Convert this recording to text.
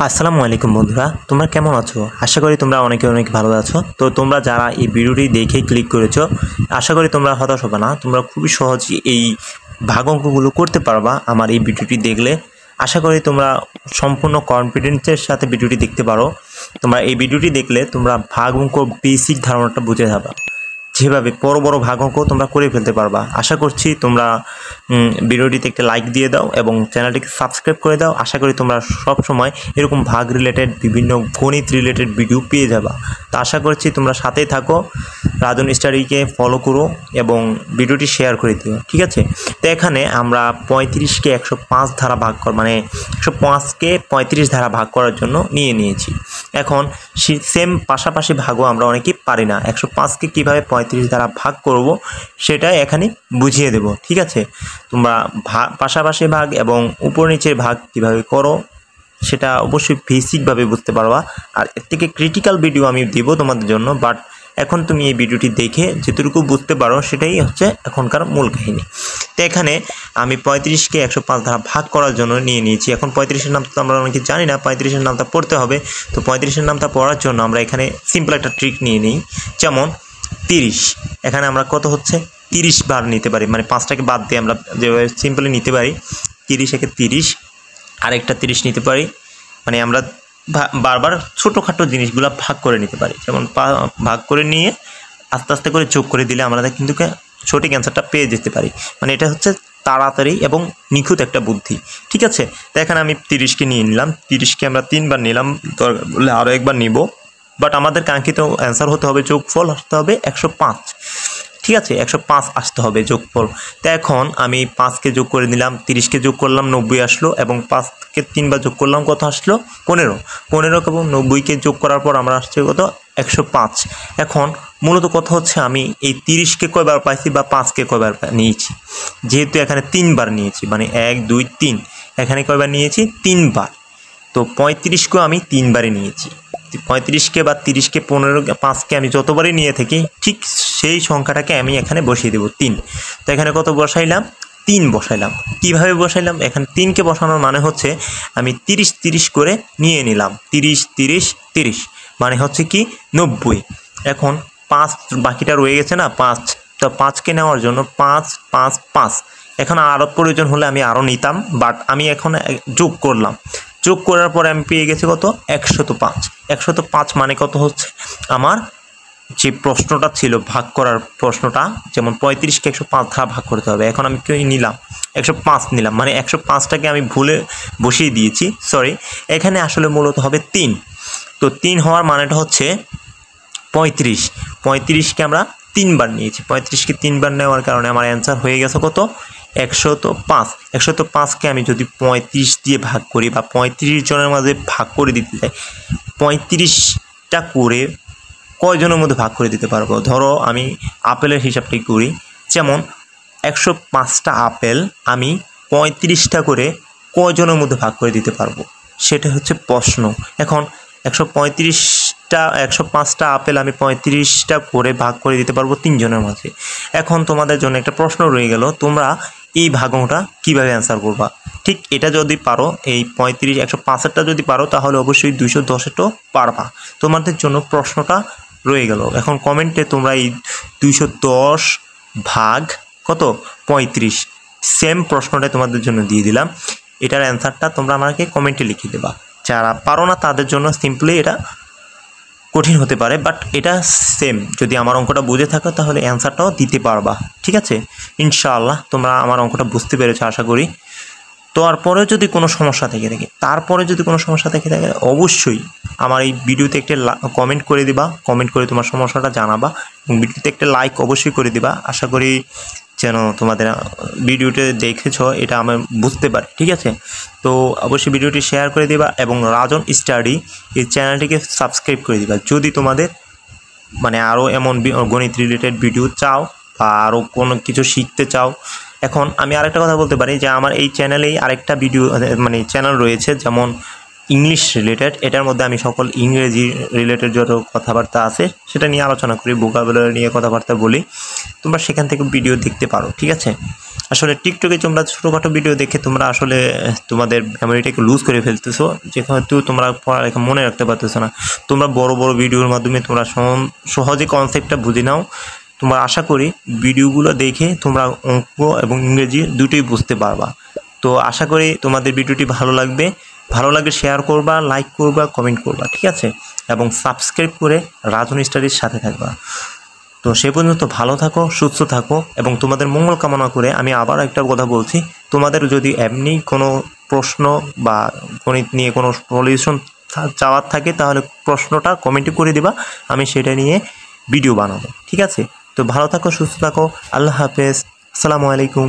আসসালামু আলাইকুম বন্ধুরা, তোমরা কেমন আছো? আশা করি তোমরা অনেক ভালো আছো। তো তোমরা যারা এই ভিডিওটি দেখে ক্লিক করেছো, আশা করি তোমরা হতাশ হবে না। তোমরা খুবই সহজেই এই ভাগ অঙ্কগুলো করতে পারবা আমার এই ভিডিওটি দেখলে। আশা করি তোমরা সম্পূর্ণ কনফিডেন্সের সাথে ভিডিওটি দেখতে পারো। তোমরা এই ভিডিওটি দেখলে তোমরা ভাগ অঙ্ক বেসিক ধারণাটা বুঝে যাবে। যেভাবে বড় ভাগ অঙ্ক তোমরা করে ফেলতে পারবা। আশা করছি তোমরা ভিডিওটিতে একটা লাইক দিয়ে দাও এবং চ্যানেলটিকে সাবস্ক্রাইব করে দাও। আশা করি তোমরা সব সময় এরকম ভাগ রিলেটেড বিভিন্ন গণিত রিলেটেড ভিডিও পেয়ে যাবা। তো আশা করছি তোমরা সাথেই থাকো, রাজন স্টাডিকে ফলো করো এবং ভিডিওটি শেয়ার করে দিও, ঠিক আছে? তো এখানে আমরা 35কে 105 ধারা ভাগ মানে 105কে 35 ধারা ভাগ করার জন্য নিয়েছি। এখন সেম পাশাপাশি ভাগও আমরা অনেকেই পারি না। 105কে কীভাবে 35 দ্বারা ভাগ করব সেটাই এখানে বুঝিয়ে দেব, ঠিক আছে? তোমরা পাশাপাশি ভাগ এবং উপর নিচের ভাগ কিভাবে করো সেটা অবশ্যই বেসিকভাবে বুঝতে পারবা। আর এর থেকে ক্রিটিক্যাল ভিডিও আমি দেব তোমাদের জন্য, বাট এখন তুমি এই ভিডিওটি দেখে যেটুকু বুঝতে পারো সেটাই হচ্ছে এখনকার মূল কাহিনী। তো এখানে আমি 35কে 105 দ্বারা ভাগ করার জন্য নিয়েছি। এখন 35-এর নামটা তো আমরা অনেকে জানি না, 35-এর নামটা পড়তে হবে। তো 35-এর নামটা পড়ার জন্য আমরা এখানে সিম্পল একটা ট্রিক নিয়ে নিই। যেমন 30, এখানে আমরা কত হচ্ছে 30 বার নিতে পারি, মানে 5টাকে বাদ দিয়ে আমরা যেভাবে সিম্পলি নিতে পারি 30-একে 30, আরেকটা 30 নিতে পারি। মানে আমরা বারবার ছোটোখাটো জিনিসগুলো ভাগ করে নিতে পারি। যেমন ভাগ করে নিয়ে আস্তে করে যোগ করে দিলে আমরা কিন্তু সঠিক অ্যান্সারটা পেয়ে যেতে পারি। মানে এটা হচ্ছে তাড়াতাড়ি এবং নিখুঁত একটা বুদ্ধি, ঠিক আছে? তো এখানে আমি 30কে নিয়ে নিলাম। 30কে আমরা 3 বার নিলাম, দরকার বলে আরও একবার নিব। বাট আমাদের কাঙ্ক্ষিত অ্যান্সার হতে হবে, যোগফল আসতে হবে 105, ঠিক আছে? 105 আসতে হবে যোগফল। তো এখন আমি 5কে যোগ করে নিলাম, 30কে যোগ করলাম 90 আসলো, এবং 5কে 3 বার যোগ করলাম কত আসলো 15 এবং 90কে যোগ করার পর আমরা আসছে কত 105। এখন মূলত কথা হচ্ছে আমি এই 30কে কয়বার পাইছি বা 5কে কয়বার নিয়েছি। যেহেতু এখানে 3 বার নিয়েছি, মানে 1 2 3, এখানে কয়বার নিয়েছি 3 বার। তো 35কেও আমি 3 বারে নিয়েছি। 35কে বা 30কে 15কে 5কে আমি যতবারই নিয়ে থাকি ঠিক সেই সংখ্যাটাকে আমি এখানে বসিয়ে দেব 3। তো এখানে কত বসাইলাম 3 বসাইলাম। কিভাবে বসাইলাম? এখানে 3কে বসানোর মানে হচ্ছে আমি 30 করে নিয়ে নিলাম, 30 মানে হচ্ছে কি 90। এখন 5 বাকিটা রয়ে গেছে না 5, তো 5কে নেওয়ার জন্য 5 5 5, এখন আরও প্রয়োজন হলে আমি আরও নিতাম, বাট আমি এখন যোগ করলাম। যোগ করার পরে আমি পেয়ে গেছি কত 105। 105 মানে কত হচ্ছে আমার যে প্রশ্নটা ছিল ভাগ করার প্রশ্নটা, যেমন 35কে 105 ধারা ভাগ করতে হবে। এখন আমি কি নিলাম 105 নিলাম, মানে 105টাকে আমি ভুলে বসিয়ে দিয়েছি, সরি। এখানে আসলে মূলত হবে 3। তো 3 হওয়ার মানেটা হচ্ছে 35কে আমরা 3 বার নিয়েছি। 35কে 3 বার নেওয়ার কারণে আমার অ্যান্সার হয়ে গেছে কত 105। 105কে আমি যদি 35 দিয়ে ভাগ করি বা 35 জনের মাঝে ভাগ করে দিতে চাই, 35টা করে কয়জনের মধ্যে ভাগ করে দিতে পারবো? ধরো আমি আপেলের হিসাবটাই করি। যেমন 105টা আপেল আমি 35টা করে কয়জনের মধ্যে ভাগ করে দিতে পারবো, সেটা হচ্ছে প্রশ্ন। এখন 105টা আপেল আমি 35টা করে ভাগ করে দিতে পারবো 3 জনের মাঝে। এখন তোমাদের জন্য একটা প্রশ্ন রয়ে গেল, তোমরা এই ভাগটা কিভাবে অ্যান্সার করবা? ঠিক এটা যদি পারো, এই 105টা যদি পারো, তাহলে অবশ্যই 210টাও পারবা। তোমাদের জন্য প্রশ্নটা রয়ে গেল। এখন কমেন্টে তোমরা এই 210 ভাগ কত 35 সেম প্রশ্নটাই তোমাদের জন্য দিয়ে দিলাম। এটার অ্যান্সারটা তোমরা আমাকে কমেন্টে লিখে দেবা। যারা পারো না তাদের জন্য সিম্পলি এটা কঠিন হতে পারে, বাট এটা সেম। যদি আমার অঙ্কটা বুঝে থাকো তাহলে অ্যান্সারটাও দিতে পারবা, ঠিক আছে? ইনশাআল্লাহ তোমরা আমার অঙ্কটা বুঝতে পেরেছো আশা করি। তো তারপরেও যদি কোনো সমস্যা থেকে থাকে অবশ্যই আমার এই ভিডিওতে একটা কমেন্ট করে দিবা, কমেন্ট করে তোমার সমস্যাটা জানাবা, এবং ভিডিওতে একটা লাইক অবশ্যই করে দিবা। আশা করি যেন তোমাদের ভিডিওতে দেখেছো এটা আমি বুঝতে পারি, ঠিক আছে? তো অবশ্যই ভিডিওটি শেয়ার করে দিবা এবং রাজন স্টাডি এই চ্যানেলটিকে সাবস্ক্রাইব করে দিবা যদি তোমাদের মানে আরও এমন গণিত রিলেটেড ভিডিও চাও বা আরও কোনো কিছু শিখতে চাও। এখন আমি আরেকটা কথা বলতে পারি যে আমার এই চ্যানেলেই আরেকটা ভিডিও মানে চ্যানেল রয়েছে, যেমন ইংলিশ রিলেটেড। এটার মধ্যে আমি সকল ইংরেজি রিলেটেড যত কথাবার্তা আছে সেটা নিয়ে আলোচনা করি, ভোকাবুলারি নিয়ে কথাবার্তা বলি। তোমরা সেখান থেকে ভিডিও দেখতে পারো, ঠিক আছে? আসলে টিকটকে তোমরা ছোটোখাটো ভিডিও দেখে তোমরা আসলে তোমাদের মেমোরিটাকে লুজ করে ফেলতেছো, যেহেতু তোমরা পড়ালেখা মনে রাখতে পারতেছো না। তোমরা বড় বড় ভিডিওর মাধ্যমে তোমরা সহজে কনসেপ্টটা বুঝে নাও। তোমরা আশা করি ভিডিওগুলো দেখে তোমরা অঙ্ক এবং ইংরেজি দুটোই বুঝতে পারবা। তো আশা করি তোমাদের ভিডিওটি ভালো লাগবে। ভালো লাগলে শেয়ার করবা, লাইক করবা, কমেন্ট করবা, ঠিক আছে? এবং সাবস্ক্রাইব করে রাজন স্টাডির সাথে থাকবা। তো সে পর্যন্ত ভালো থাকো, সুস্থ থাকো এবং তোমাদের মঙ্গল কামনা করে আমি আবার একটা কথা বলছি, তোমাদের যদি এমনি কোনো প্রশ্ন বা গণিত নিয়ে কোনো সলিউশন চাওয়ার থাকে তাহলে প্রশ্নটা কমেন্টে করে দিবা, আমি সেটা নিয়ে ভিডিও বানাবো, ঠিক আছে? তো ভালো থাকো, সুস্থ থাকো, আল্লাহ হাফেজ, আসসালামু আলাইকুম।